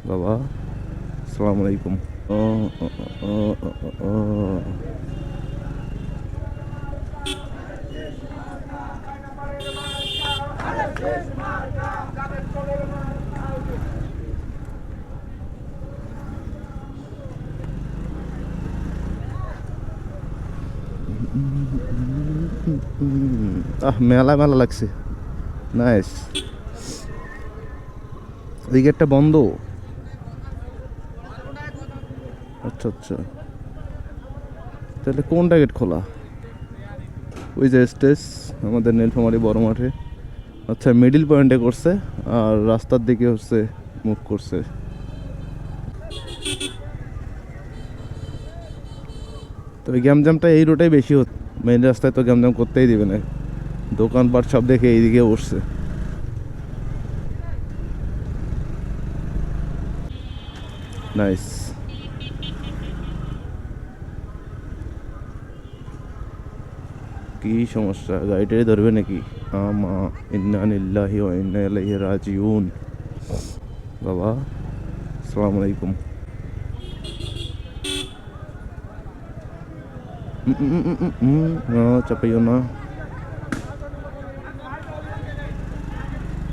বাবা, আসসালামু আলাইকুম। ও, ও, ও, ও, ও, ও। মেলা মেলা লাগছে। নাইস। এই গেটটা বন্ধ। আচ্ছা আচ্ছা, তাহলে কোনটা গেট খোলা? ওই যে স্টেজ আমাদের নীলফামারী বড় মাঠে। আচ্ছা, মিডিল পয়েন্টে করছে আর রাস্তার দিকে হচ্ছে মুভ করছে। তবে গ্যামজামটা এই রোডেই বেশি হচ্ছে। মেইন রাস্তায় তো গ্যামজাম করতেই দিবে না, দোকানপাট সব দেখে এইদিকে উঠছে। নাইস। কি সমস্যা, গাড়িটাই ধরবে নাকি? আমা ইন্না লিল্লাহি ওয়া ইন্না ইলাইহি রাজিউন। বাবা, আসসালামু আলাইকুম। চাপাইও না।